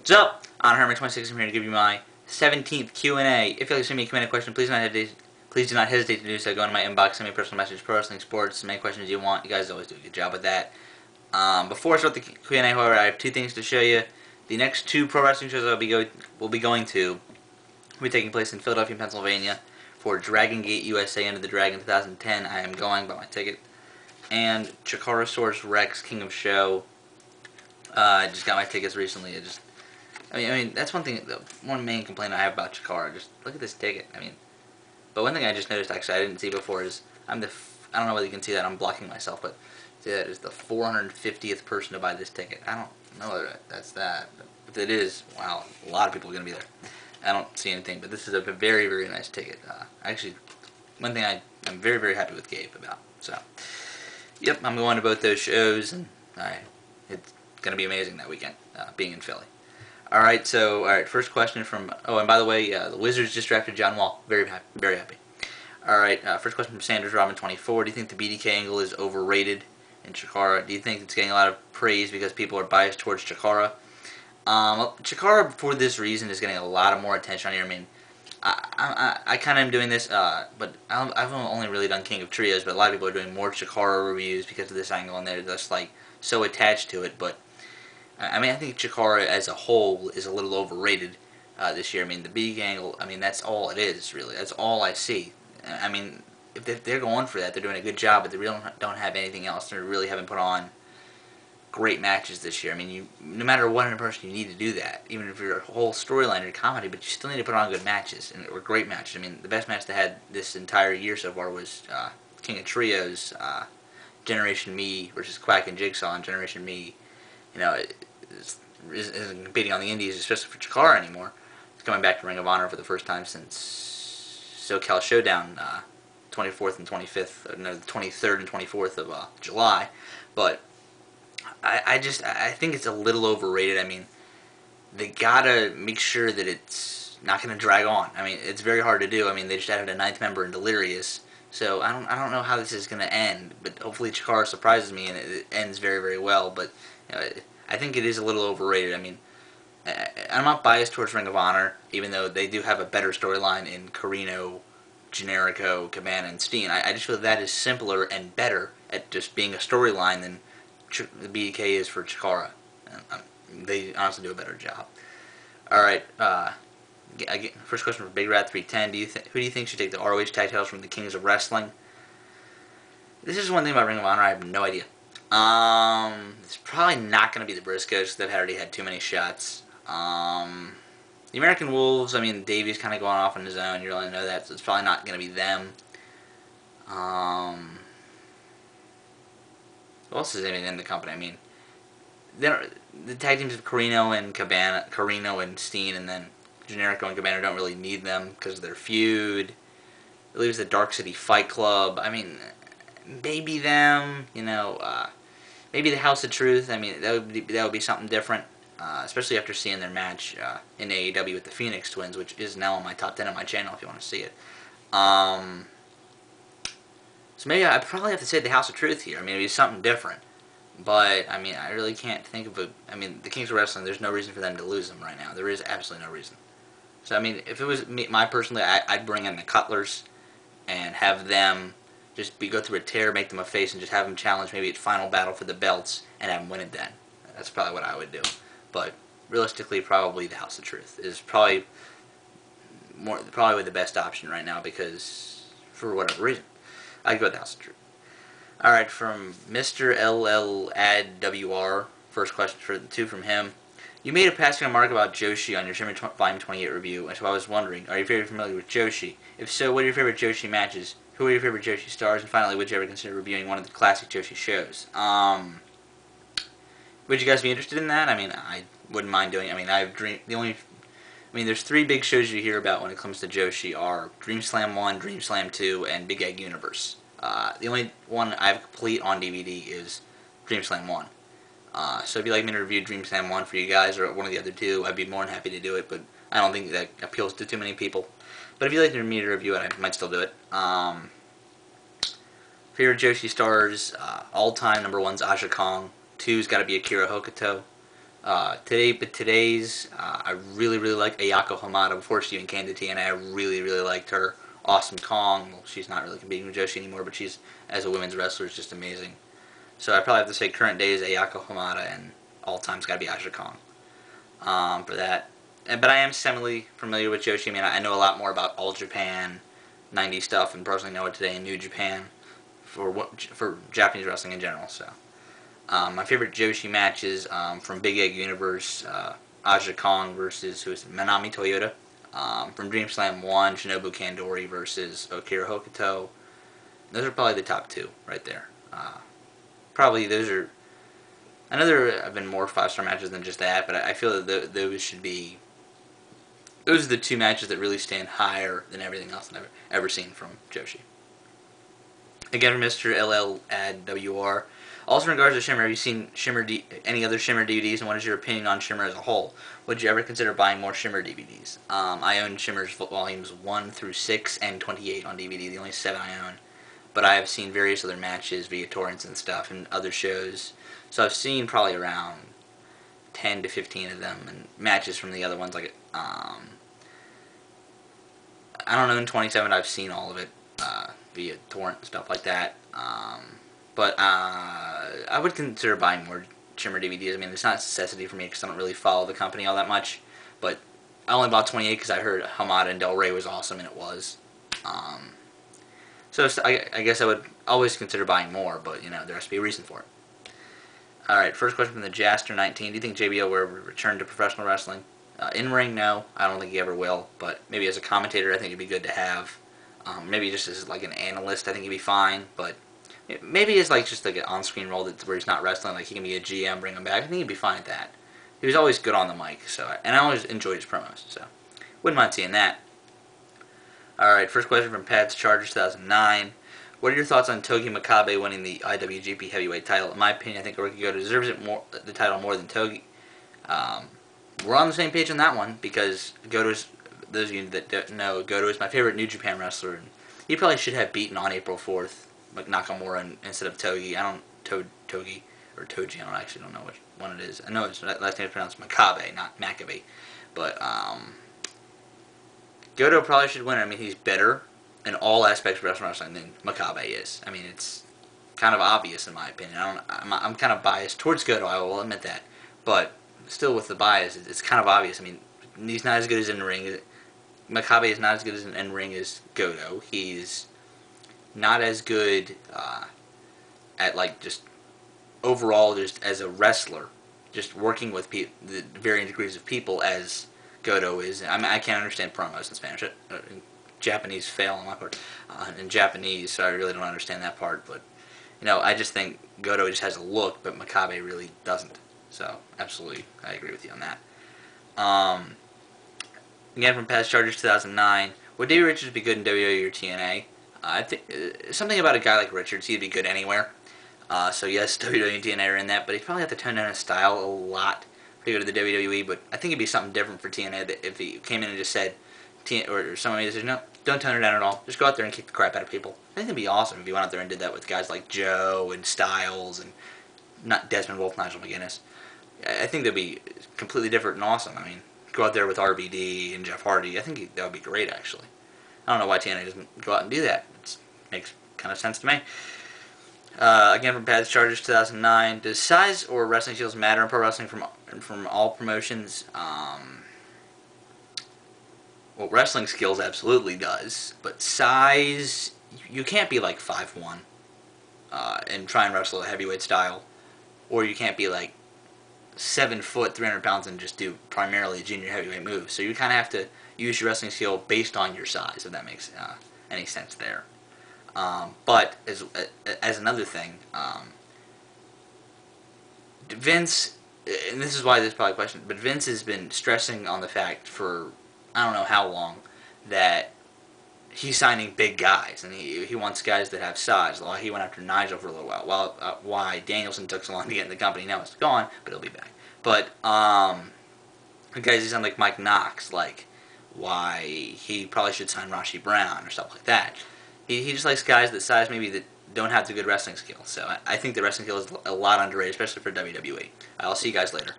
What's up? HonorHammer26. I'm here to give you my 17th Q&A. If you'd like to send me a Q&A question, please do not hesitate to do so. Go into my inbox, send me a personal message, pro wrestling, sports, any questions you want. You guys always do a good job with that. Before I start the Q&A, however, I have two things to show you. The next two pro wrestling shows we'll be going to will be taking place in Philadelphia, Pennsylvania for Dragon Gate USA Into the Dragon 2010. I am going, bought my ticket. And Chikara Rex King of Show. I just got my tickets recently. I mean, that's one thing. One main complaint I have about Chikara. Just look at this ticket. But one thing I just noticed, actually, I didn't see before is I don't know whether you can see that. I'm blocking myself, but see that is the 450th person to buy this ticket. I don't know whether that's that. But if it is, wow, a lot of people are going to be there. I don't see anything, but this is a very, very nice ticket. Actually, one thing I'm very, very happy with Gabe about. So, yep, I'm going to both those shows, and it's going to be amazing that weekend, being in Philly. Alright, first question from, and by the way, the Wizards just drafted John Wall. Very happy, very happy. Alright, first question from Sanders Robin24. Do you think the BDK angle is overrated in Chikara? Do you think it's getting a lot of praise because people are biased towards Chikara? Well, Chikara, for this reason, is getting a lot of more attention on here. I mean, I kind of am doing this, but I've only really done King of Trios, but a lot of people are doing more Chikara reviews because of this angle, and they're just, like, so attached to it, but I mean, I think Chikara as a whole is a little overrated this year. I mean, the BDK angle, I mean, that's all it is, really. That's all I see. I mean, if they're going for that, they're doing a good job, but they really don't have anything else. They really haven't put on great matches this year. I mean, no matter what in a person, you need to do that. Even if you're a whole storyline or comedy, but you still need to put on good matches, or great matches. I mean, the best match they had this entire year so far was King of Trios, Generation Me versus Quack and Jigsaw, and Generation Me, you know, isn't competing on the indies, especially for Chikara anymore. It's coming back to Ring of Honor for the first time since SoCal Showdown, 24th and 25th, no, the 23rd and 24th of July. But I think it's a little overrated. I mean, they gotta make sure that it's not going to drag on. I mean, it's very hard to do. I mean, they just added a 9th member in Delirious, so I don't know how this is going to end. But hopefully Chikara surprises me and it ends very, very well. But you know, I think it is a little overrated. I mean, I'm not biased towards Ring of Honor, even though they do have a better storyline in Carino, Generico, Cabana, and Steen. I just feel that is simpler and better at just being a storyline than the BDK is for Chikara. They honestly do a better job. Alright, first question from Bigratthreeten. Who do you think should take the ROH Tag Titles from the Kings of Wrestling? This is one thing about Ring of Honor, I have no idea. It's probably not going to be the Briscoes because they've already had too many shots. The American Wolves, I mean, Davey's kind of going off on his own. You really know that, so it's probably not going to be them. Who else is in the company? I mean, the tag teams of Carino and Steen, and then Generico and Cabana don't really need them because of their feud. It leaves the Dark City Fight Club. I mean, maybe them, you know, maybe the House of Truth. I mean, that would be something different, especially after seeing their match in AEW with the Phoenix Twins, which is now on my top 10 on my channel if you want to see it. So maybe I'd probably have to say the House of Truth here. I mean, it'd be something different. But, I mean, I really can't think of a... I mean, the Kings of Wrestling, there's no reason for them to lose them right now. There is absolutely no reason. So, I mean, if it was me, personally, I'd bring in the Cutlers and have them just go through a tear, make them a face, and just have them challenge maybe at Final Battle for the belts and have them win it then. That's probably what I would do. But, realistically, probably the House of Truth is probably the best option right now because, for whatever reason, I'd go with the House of Truth. Alright, from MrLladdwr, first question two from him. You made a passing remark about Joshi on your Shimmer Volume 28 review, and so I was wondering, are you very familiar with Joshi? If so, what are your favorite Joshi matches? Who are your favorite Joshi stars? And finally, would you ever consider reviewing one of the classic Joshi shows? Would you guys be interested in that? I mean, I wouldn't mind doing it. I mean, there's 3 big shows you hear about when it comes to Joshi are Dream Slam 1, Dream Slam 2, and Big Egg Universe. The only one I have complete on DVD is Dream Slam 1. So if you'd like me to review Dream Slam 1 for you guys, or one of the other 2, I'd be more than happy to do it, but I don't think that appeals to too many people. But if you'd like me to review it, I might still do it. Favorite Joshi stars, all-time number 1's Aja Kong. 2's got to be Akira Hokuto. Today's I really like Ayako Hamada. Before she even came to TNA, I really liked her. Awesome Kong. Well, she's not really competing with Joshi anymore, but she's, as a women's wrestler, is just amazing. So I probably have to say current day is Ayako Hamada, and all time's got to be Aja Kong for that. But I am semi familiar with Joshi. I mean, I know a lot more about All Japan, 90s stuff, and personally know it today in New Japan for Japanese wrestling in general. So my favorite Joshi matches from Big Egg Universe, Aja Kong versus Manami Toyota. From Dream Slam 1, Shinobu Kandori versus Akira Hokuto. Those are probably the top two right there. Probably those are. I know there have been more 5-star matches than just that, but I feel that those should be. Those are the two matches that really stand higher than everything else I've ever seen from Joshi. Again, from MrLladdwr. Also, in regards to Shimmer, have you seen any other Shimmer DVDs, and what is your opinion on Shimmer as a whole? Would you ever consider buying more Shimmer DVDs? I own Shimmer's volumes 1 through 6 and 28 on DVD, the only 7 I own. But I have seen various other matches via torrents and stuff and other shows. So I've seen probably around 10 to 15 of them, and matches from the other ones. Like I don't know, in 27 I've seen all of it via torrent and stuff like that. But I would consider buying more Shimmer DVDs. I mean, it's not a necessity for me because I don't really follow the company all that much. But I only bought 28 because I heard Hamada and Del Rey was awesome, and it was. So I guess I would always consider buying more, but you know, there has to be a reason for it. Alright, first question from the Jaster19. Do you think JBL will ever return to professional wrestling? In-ring, no. I don't think he ever will. But maybe as a commentator, I think it'd be good to have. Maybe just as like an analyst, I think he'd be fine. But maybe as like just like an on-screen role where he's not wrestling, like he can be a GM, bring him back. I think he'd be fine at that. He was always good on the mic, and I always enjoyed his promos, so wouldn't mind seeing that. Alright, first question from Pat's Chargers 2009. What are your thoughts on Togi Makabe winning the IWGP Heavyweight title? In my opinion, I think Hirooki Goto deserves the title more than Togi. We're on the same page on that one because Goto's, those of you that don't know, Goto is my favorite New Japan wrestler. And he probably should have beaten on April 4th Nakamura instead of Togi. Togi or Toji. I actually don't know which one it is. I know his last name is pronounced Makabe, not Makabe. But Goto probably should win. I mean, he's better in all aspects of wrestling than Makabe is. I mean, it's kind of obvious in my opinion. I'm kind of biased towards Goto, I will admit that. But still with the bias, it's kind of obvious. I mean, he's not as good as in the ring. Makabe is not as good as in the ring as Goto. He's not as good at like just overall just as a wrestler, just working with the varying degrees of people as Goto is. I mean, I can't understand promos in Spanish. In Japanese fail on my part. In Japanese, so I really don't understand that part. But you know, I just think Goto just has a look, but Makabe really doesn't. So absolutely, I agree with you on that. Again, from Past Chargers 2009, would Davey Richards be good in WWE or TNA? I think something about a guy like Richards, he'd be good anywhere. So yes, WWE and TNA are in that, but he'd probably have to tone down his style a lot to go to the WWE. But I think it'd be something different for TNA that if he came in and just said, or somebody said, no, don't tone it down at all. Just go out there and kick the crap out of people. I think it'd be awesome if he went out there and did that with guys like Joe and Styles and not Desmond Wolfe, Nigel McGuinness. I think that'd be completely different and awesome. I mean, go out there with RVD and Jeff Hardy. I think that would be great, actually. I don't know why TNA doesn't go out and do that. It makes kind of sense to me. Again, from Pat's Chargers 2009. Does size or wrestling skills matter in pro wrestling from all promotions? Well, wrestling skills absolutely does, but size, you can't be like 5'1" and try and wrestle a heavyweight style, or you can't be like 7 foot, 300 pounds and just do primarily junior heavyweight moves. So you kind of have to use your wrestling skill based on your size, if that makes any sense there. But as another thing, Vince, and this is why this is probably a question, but Vince has been stressing on the fact for I don't know how long that he's signing big guys, and he wants guys that have size. Well, he went after Nigel for a little while. Why Danielson took so long to get in the company, now it's gone, but he'll be back. But guys who sound like Mike Knox, like why he probably should sign Rashi Brown or stuff like that. He just likes guys that size maybe that don't have the good wrestling skills. So I think the wrestling skill is a lot underrated, especially for WWE. I'll see you guys later.